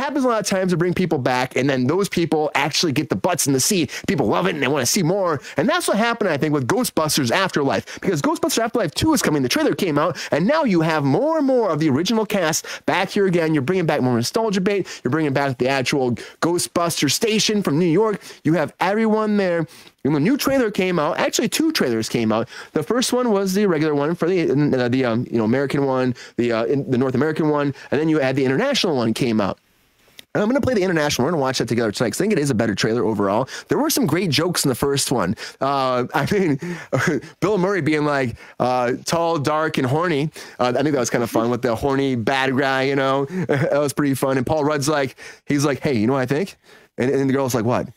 happens a lot of times to bring people back, and then those people actually get the butts in the seat. People love it, and they want to see more. And that's what happened, I think, with Ghostbusters Afterlife, because Ghostbusters Afterlife 2 is coming. The trailer came out, and now you have more and more of the original cast back here again. You're bringing back more nostalgia bait. You're bringing back the actual Ghostbuster station from New York. You have everyone there. And the new trailer came out. Actually, 2 trailers came out. The first one was the regular one for the American one, the North American one, and then you had the international one came out. And I'm going to play the international. We're going to watch that together tonight, because I think it is a better trailer overall. There were some great jokes in the first one. I mean, Bill Murray being like tall, dark, and horny. I think that was kind of fun with the horny bad guy, you know. That was pretty fun. And Paul Rudd's like, he's like, hey, you know what I think? And the girl's like, what?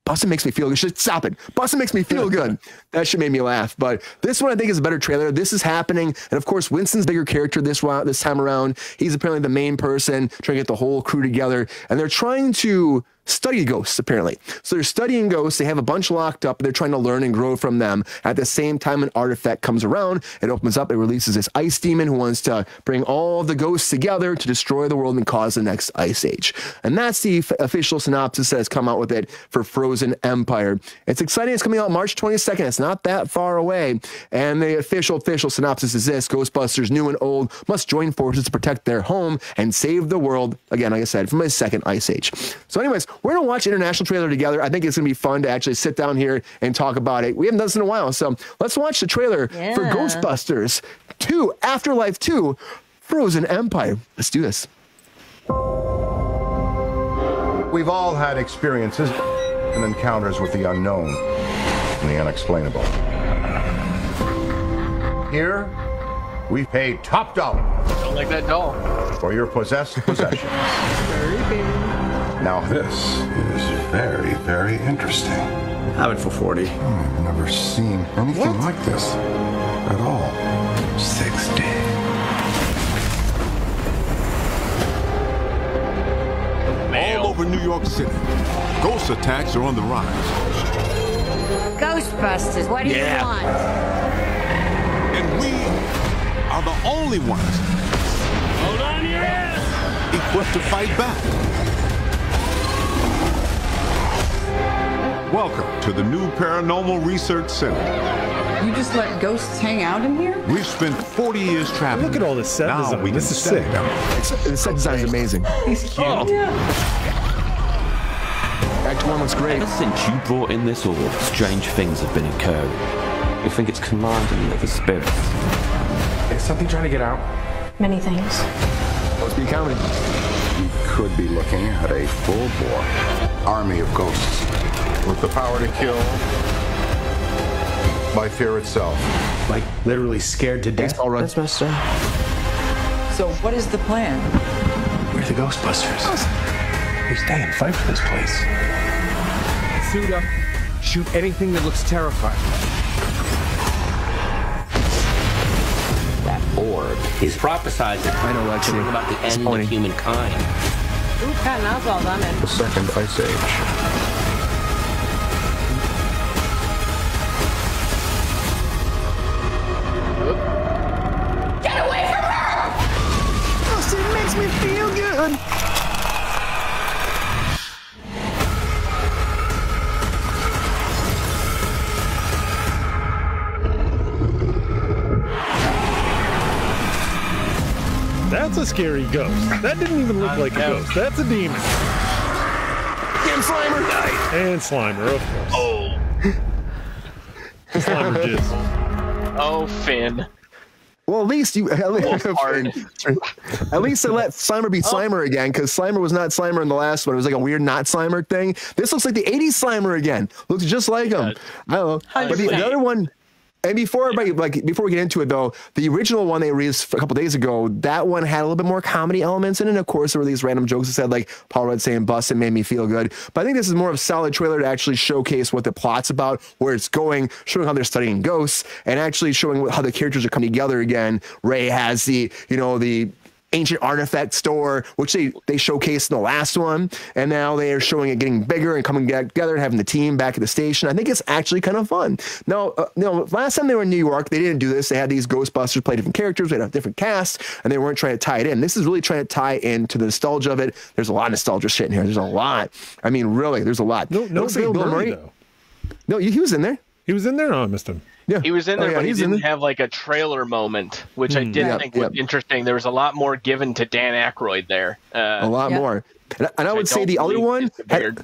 Bustin' makes me feel good. Stop it. Bustin' makes me feel good. That shit made me laugh. But this one I think is a better trailer. This is happening. And of course, Winston's bigger character this time around. He's apparently the main person trying to get the whole crew together. And they're trying to study ghosts, apparently. So they're studying ghosts. They have a bunch locked up. They're trying to learn and grow from them. At the same time, an artifact comes around. It opens up. It releases this ice demon who wants to bring all the ghosts together to destroy the world and cause the next ice age. And that's the official synopsis that has come out with it for Frozen Empire. It's exciting. It's coming out March 22nd. It's not that far away. And the official synopsis is this: Ghostbusters, new and old, must join forces to protect their home and save the world, again, like I said, from a second ice age. So anyways, we're going to watch the international trailer together. I think it's going to be fun to actually sit down here and talk about it. We haven't done this in a while, so let's watch the trailer for Ghostbusters 2, Afterlife 2, Frozen Empire. Let's do this. We've all had experiences and encounters with the unknown and the unexplainable. Here, we paid top dollar. Don't like that doll. For your possessed possessions. Now this is very, very interesting. Have it for 40. I've never seen anything like this at all. 60. All over New York City, ghost attacks are on the rise. Ghostbusters, what do you want? And we are the only ones Hold on your ass! equipped to fight back. Welcome to the new Paranormal Research Center. You just let ghosts hang out in here? We've spent 40 years traveling. Look at all this set design. We this is sick. The set design is amazing. He's cute. Oh. Yeah. Act 1 looks great. Ever since you brought in this orb, strange things have been occurring. You think it's commanding of the spirits? Is something trying to get out? Many things. Must be comedy. You could be looking at a full-bore army of ghosts with the power to kill by fear itself. Like, literally scared to death? That's messed up. So what is the plan? We're the Ghostbusters. We stay and fight for this place. Suit up. Shoot anything that looks terrifying. That orb is prophesizing. I know, actually. About the end of humankind. Ooh, cat and alcohol, I'm in. The second ice age. Get away from her! Oh, it makes me feel good. That's a scary ghost. That didn't even look like a ghost. That's a demon. Damn Slimer died. And Slimer, of course. Oh. Slimer jizz. Oh, Finn. Well, at least they let Slimer be Slimer again, because Slimer was not Slimer in the last one. It was like a weird not Slimer thing. This looks like the 80s Slimer again. Looks just like him. I don't know. But the other one, and before we get into it though, the original one they released a couple days ago, that one had a little bit more comedy elements in it. Of course, there were these random jokes that said like Paul Rudd saying "bust" and made me feel good. But I think this is more of a solid trailer to actually showcase what the plot's about, where it's going, showing how they're studying ghosts, and actually showing how the characters are coming together again. Ray has the ancient artifact store, which they showcased in the last one, and now they are showing it getting bigger and coming together, having the team back at the station. I think it's actually kind of fun. Now, last time they were in New York, they didn't do this. They had these Ghostbusters play different characters, they had a different cast, and they weren't trying to tie it in. This is really trying to tie into the nostalgia of it. There's a lot of nostalgia shit in here. There's a lot. I mean, really, there's a lot. No, Bill Murray, though. No, he was in there. He was in there? Oh, I missed him. Yeah. He was in there, but he didn't have like a trailer moment, which I did think was interesting. There was a lot more given to Dan Aykroyd there. A lot more. And I would say the other one had,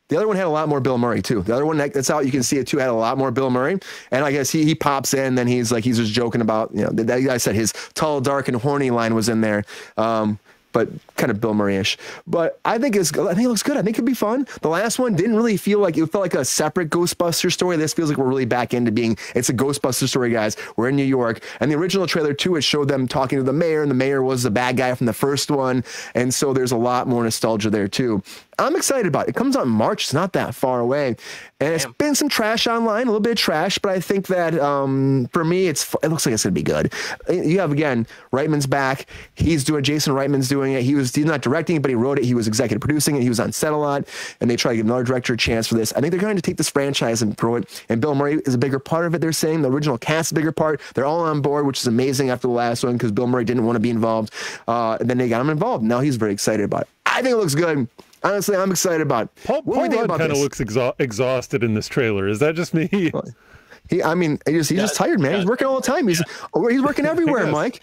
the other one had a lot more Bill Murray too. The other one that's out, you can see it too, had a lot more Bill Murray. And I guess he pops in, then he's just joking about, that guy said his tall, dark, and horny line was in there. But kind of Bill Murray-ish. But I think it looks good. I think it'd be fun. The last one didn't really feel like, it felt like a separate Ghostbuster story. This feels like we're really back into being, it's a Ghostbuster story, guys. We're in New York. And the original trailer too, it showed them talking to the mayor, and the mayor was the bad guy from the first one. And so there's a lot more nostalgia there too. I'm excited about it. It comes out in March. It's not that far away. And it's been some trash online, a little bit of trash, but I think that for me, it looks like it's going to be good. You have, again, Reitman's back. Jason Reitman's doing it. He's not directing it, but he wrote it. He was executive producing it. He was on set a lot, and they try to give another director a chance for this. I think they're going to take this franchise and throw it, and Bill Murray is a bigger part of it, they're saying. The original cast is a bigger part. They're all on board, which is amazing after the last one, because Bill Murray didn't want to be involved. And then they got him involved. Now he's very excited about it. I think it looks good. Honestly, I'm excited about it. Paul Rudd kind of looks exhausted in this trailer. Is that just me? He's just tired, man. He's working all the time. He's working everywhere, yes. Mike.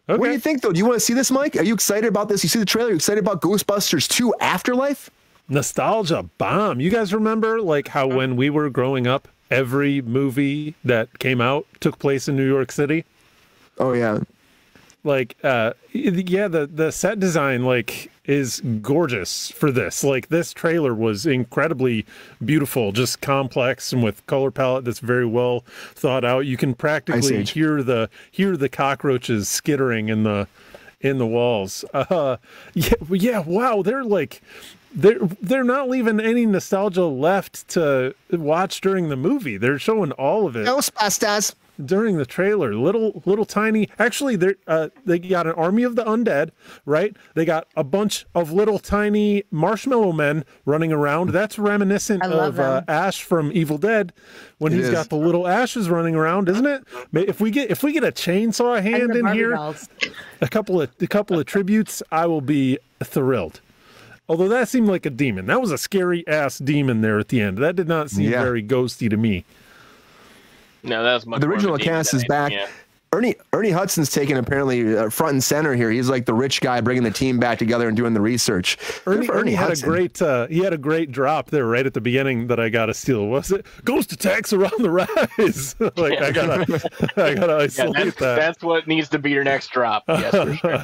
Okay. What do you think, though? Do you want to see this, Mike? Are you excited about this? You see the trailer? Are you excited about Ghostbusters 2 Afterlife? Nostalgia bomb. You guys remember how when we were growing up, every movie that came out took place in New York City? Oh, yeah. The set design is gorgeous for this. This trailer was incredibly beautiful, just complex and with color palette that's very well thought out. You can practically hear the cockroaches skittering in the walls. Wow, they're not leaving any nostalgia left to watch during the movie. They're showing all of it. Ghostbusters. During the trailer, little tiny. Actually, they got an army of the undead, right? They got a bunch of little tiny marshmallow men running around. That's reminiscent of Ash from Evil Dead, when he's got the little ashes running around, isn't it? If we get a chainsaw hand in here, a couple of tributes, I will be thrilled. Although that seemed like a demon. That was a scary ass demon there at the end. That did not seem very ghosty to me. No, that was much. The original cast is back. Yeah. Ernie Hudson's taking apparently front and center here. He's like the rich guy bringing the team back together and doing the research. Ernie had a great drop there right at the beginning that I got to steal. Was it Ghost attacks are on the rise? I gotta isolate that. That's what needs to be your next drop. Yes, for sure.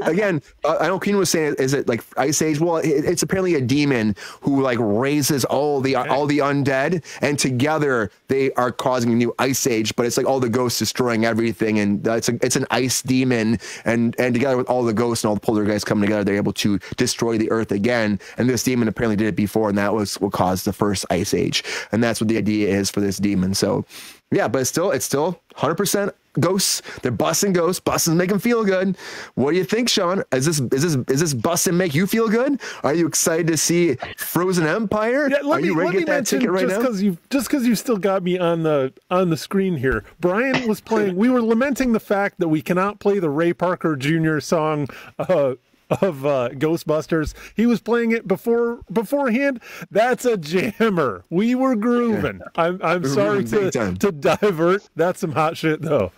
Again, I know Keenan was saying, is it like Ice Age? Well, it's apparently a demon who raises all the undead, and together they are causing a new Ice Age. But it's like all the ghosts destroying everything, and it's an ice demon, and together with all the ghosts and all the poltergeists coming together, they're able to destroy the earth again. And this demon apparently did it before, and that was what caused the first Ice Age, and that's what the idea is for this demon. So yeah, but it's still 100% ghosts. They're busting ghosts. Busting make them feel good. What do you think, Sean? Is this busting make you feel good? Are you excited to see Frozen Empire? Yeah, Are you ready to get that ticket right now? Just because you still got me on the screen here. Brian was playing. We were lamenting the fact that we cannot play the Ray Parker Jr. song of Ghostbusters. He was playing it beforehand. That's a jammer. We were grooving. I'm sorry to divert. That's some hot shit though.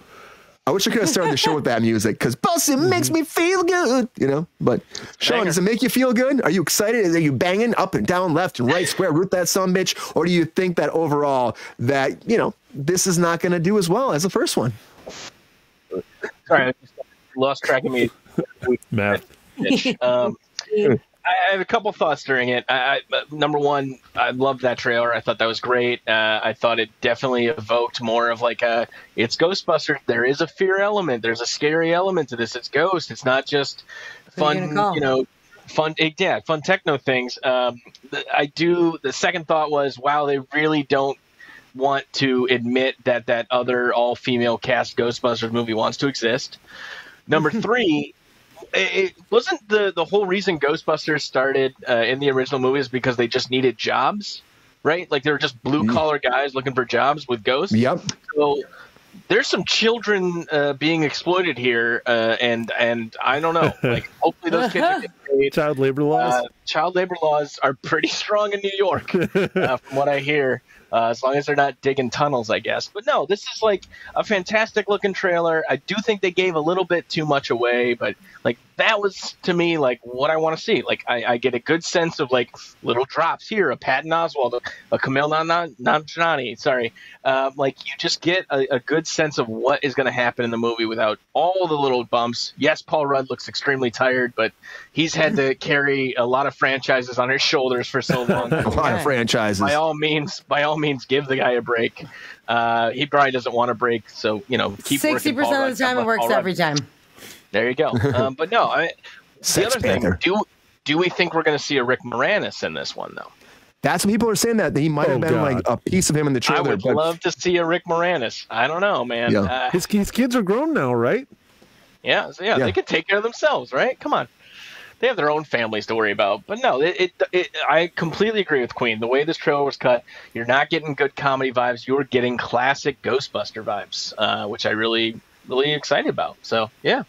I wish I could have started the show with that music, because busting makes me feel good, But Sean, does it make you feel good? Are you excited? Are you banging up and down, left and right, square root that sumbitch? Or do you think that overall that this is not going to do as well as the first one? Sorry, I lost track of me. Math. I have a couple thoughts during it. Number one, I loved that trailer. I thought that was great. I thought it definitely evoked more of it's Ghostbusters. There is a fear element. There's a scary element to this. It's ghost. It's not just fun, fun techno things. The second thought was, wow, they really don't want to admit that that other all-female cast Ghostbusters movie wants to exist. Number 3, it wasn't the whole reason Ghostbusters started in the original movies because they just needed jobs, right? Like they were just blue-collar guys looking for jobs with ghosts. Yep. So there's some children being exploited here, and I don't know. Like, hopefully those kids are getting paid. Child labor laws. Child labor laws are pretty strong in New York, from what I hear. As long as they're not digging tunnels, I guess. But no, this is like a fantastic looking trailer. I do think they gave a little bit too much away, but like that was to me like what I want to see. Like I get a good sense of like little drops here, a Patton Oswalt, a Camille Nanjiani. Sorry, like you just get a good sense of what is going to happen in the movie without all the little bumps. Yes, Paul Rudd looks extremely tired, but he's had to carry a lot of franchises on his shoulders for so long. A lot of franchises. By all means, give the guy a break. He probably doesn't want a break, so keep 60% of the time it works every time. There you go. But no, the other thing, do we think we're going to see a Rick Moranis in this one though? That's what people are saying, that he might have been like a piece of him in the trailer. I would love to see a Rick Moranis. I don't know, man. Yeah. His kids are grown now, right? Yeah, they can take care of themselves, right? Come on. They have their own families to worry about. But no, I completely agree with Queen. The way this trailer was cut, you're not getting good comedy vibes. You're getting classic Ghostbuster vibes, which I really excited about. So, yeah,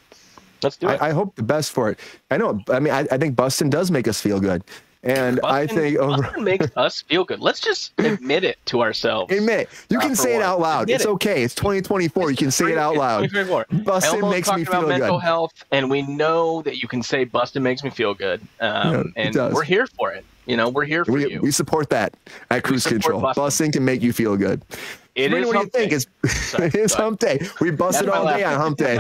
let's do it. I hope the best for it. I know. I mean, I think Bustin does make us feel good. And I think Bustin makes us feel good. Let's just admit it to ourselves. Admit it. You can say it out loud. It's okay. It's 2024. You can say it out loud. Bustin makes me feel good. Mental health, and we know that you can say Bustin makes me feel good. And we're here for it. We're here for you. We support that at Cruise Control. Bustin can make you feel good. It is hump day. It is hump day. We busted all day on hump day.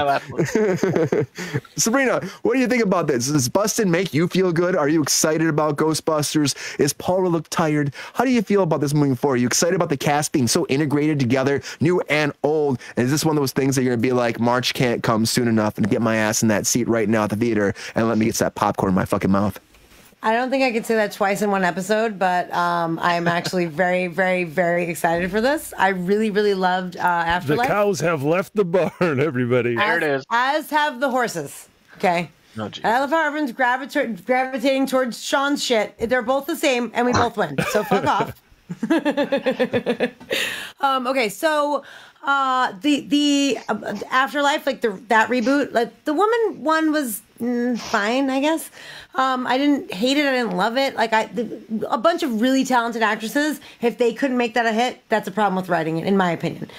Sabrina, what do you think about this? Does Bustin make you feel good? Are you excited about Ghostbusters? Is Paul look tired? How do you feel about this moving forward? Are you excited about the cast being so integrated together, new and old? And is this one of those things that you're going to be like, March can't come soon enough and get my ass in that seat right now at the theater and let me get that popcorn in my fucking mouth? I don't think I could say that twice in one episode, but I'm actually very, very, very excited for this. I really, really loved Afterlife. The cows have left the barn, everybody. There it is. As have the horses. Okay. Oh, and I love how everyone's gravitating towards Sean's shit. They're both the same, and we both win. So fuck off. Okay, so the Afterlife, like that reboot, like the woman one was fine, I guess. I didn't hate it. I didn't love it. Like a bunch of really talented actresses, if they couldn't make that a hit, that's a problem with writing it, in my opinion.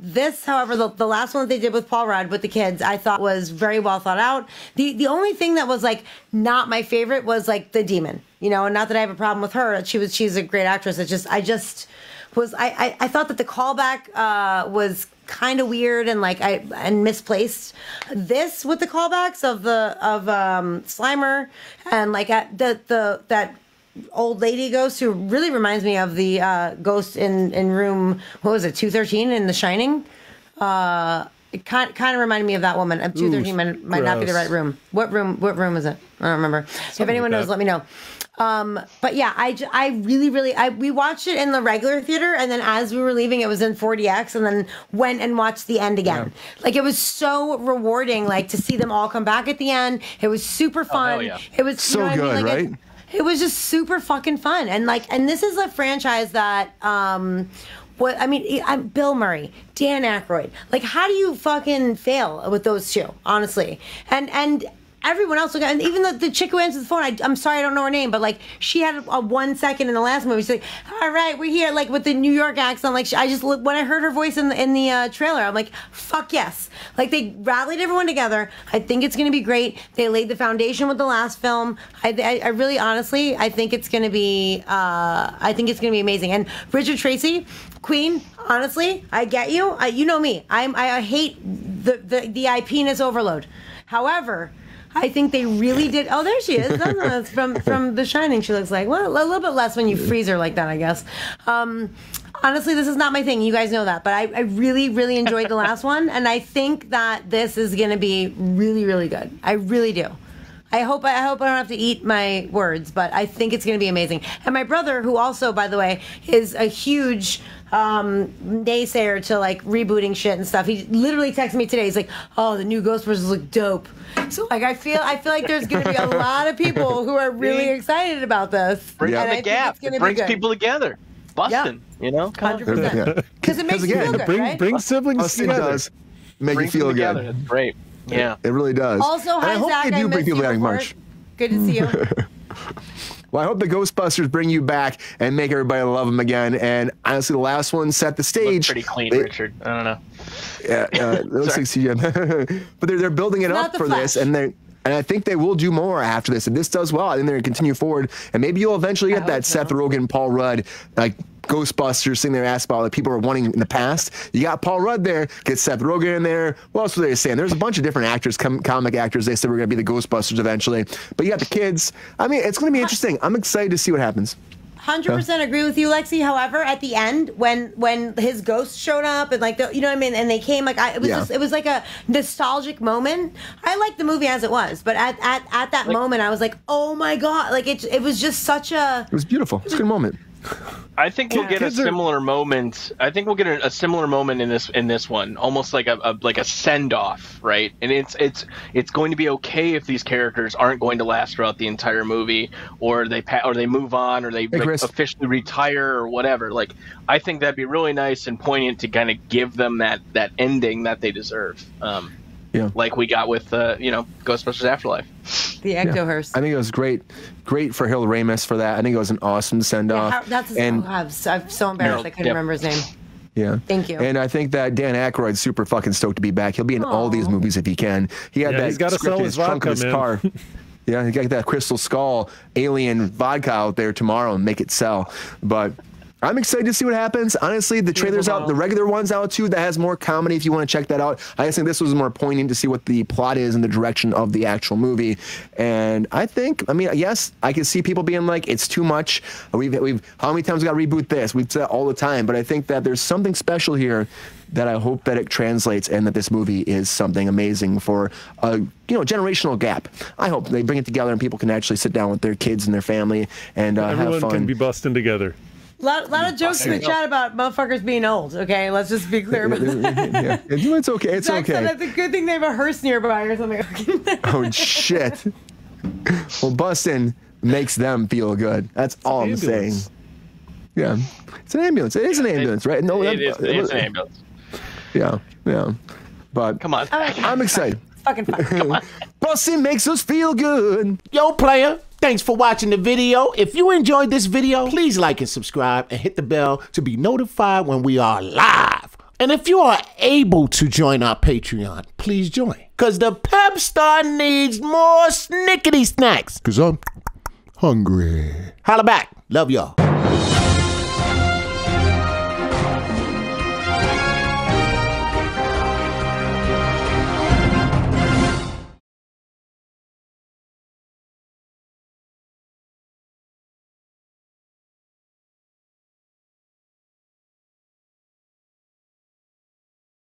This, however, the last one that they did with Paul Rudd with the kids, I thought was very well thought out. The only thing that was like not my favorite was like the demon, and not that I have a problem with her. She's a great actress. I thought that the callback was kind of weird and misplaced. This with the callbacks of Slimer and like that old lady ghost who really reminds me of the ghost in room, what was it, 213 in The Shining. It kind of reminded me of that woman. 213 might not be the right room. What room is it? I don't remember. If anyone knows, let me know. But yeah, I really, we watched it in the regular theater, and then as we were leaving, it was in 4DX, and then went and watched the end again. Yeah. Like, it was so rewarding, like, to see them all come back at the end. It was super fun. Oh, yeah. It was so good, right? It was just super fucking fun. And this is a franchise that, Bill Murray, Dan Aykroyd. Like, how do you fucking fail with those two, honestly? And everyone else, and even the chick who answered the phone, I'm sorry, I don't know her name, but like, she had a 1 second in the last movie. She's like, all right, we're here, like, with the New York accent. Like, when I heard her voice in the trailer, I'm like, fuck yes. Like, they rallied everyone together. I think it's going to be great. They laid the foundation with the last film. I really, honestly, I think it's going to be, amazing. And Richard Tracy, Queen, honestly, I get you. You know me. I hate the IP-ness overload. However, I think they really did. Oh, there she is. That's from The Shining. She looks like, well, a little bit less when you freeze her like that, I guess. Honestly, this is not my thing. You guys know that. But I really, really enjoyed the last one. And I think that this is going to be really, really good. I really do. I hope I don't have to eat my words, but I think it's going to be amazing. And my brother, who also, by the way, is a huge naysayer to like rebooting shit and stuff. He literally texted me today. He's like, "Oh, the new Ghostbusters look dope." So like, I feel like there's going to be a lot of people who are really excited about this. Bring on the gap. It brings people together. Bustin', you know, 100%. Because it makes you feel good, right? Bring siblings Bustin' together. does make you feel good. That's great. Yeah, it really does. Also, and I hi hope Zach. they I do bring missed people you back in before. March. Good to see you. Well, I hope the Ghostbusters bring you back and make everybody love them again. And honestly, the last one set the stage. Pretty clean, Richard. I don't know. Yeah, it looks like CGI. But they're building it up for this, and I think they will do more after this. If this does well, I think they're going to continue forward, and maybe you'll eventually get that Seth Rogen, Paul Rudd, like Ghostbusters sitting there asked about that people were wanting in the past. You got Paul Rudd there, get Seth Rogen in there. What else were they saying? There's a bunch of different actors, comic actors. They said we're going to be the Ghostbusters eventually. But you got the kids. I mean, it's going to be interesting. I'm excited to see what happens. 100% agree with you, Lexi. However, at the end, when his ghost showed up and like you know what I mean, and they came like it was like a nostalgic moment. I liked the movie as it was, but at that moment, I was like, oh my god, like it was just such a. It was beautiful. It's a good moment. I think we'll get a similar moment. I think we'll get a similar moment in this one, almost like a send off, right? And it's going to be okay if these characters aren't going to last throughout the entire movie, or they move on, or they officially retire, or whatever. Like, I think that'd be really nice and poignant to kind of give them that ending that they deserve. Like we got with Ghostbusters Afterlife. The Ectohearse. I think it was great for Harold Ramis for that. I think it was an awesome send off. I'm so embarrassed. I couldn't remember his name. Yeah. Thank you. And I think that Dan Aykroyd's super fucking stoked to be back. He'll be in all these movies if he can. He had that he's gotta script sell in his his trunk of vodka, his car. Yeah, he got that Crystal Skull alien vodka out there tomorrow and make it sell. But I'm excited to see what happens. Honestly, the trailer's out, the regular one's out too. That has more comedy if you want to check that out. I just think this was more poignant to see what the plot is and the direction of the actual movie. And I mean, yes, I can see people being like, it's too much. We've how many times we got to reboot this? We've said it all the time. But I think that there's something special here that I hope that it translates and that this movie is something amazing for a generational gap. I hope they bring it together and people can actually sit down with their kids and their family and have fun. Everyone can be busting together. Lot of jokes in the chat about motherfuckers being old. Okay, let's just be clear about that. It's okay. It's Zach okay. said it's a good thing they have a hearse nearby or something. Oh shit! Well, busting makes them feel good. That's all I'm saying. Yeah, it's an ambulance. It is an ambulance, right? No, it's an ambulance. Yeah. But come on, I'm excited. Fucking fun. Come on. Busting makes us feel good. Yo, player. Thanks for watching the video. If you enjoyed this video, please like and subscribe and hit the bell to be notified when we are live. And if you are able to join our Patreon, please join. Because the Pep Star needs more snickety snacks. Because I'm hungry. Holla back. Love y'all.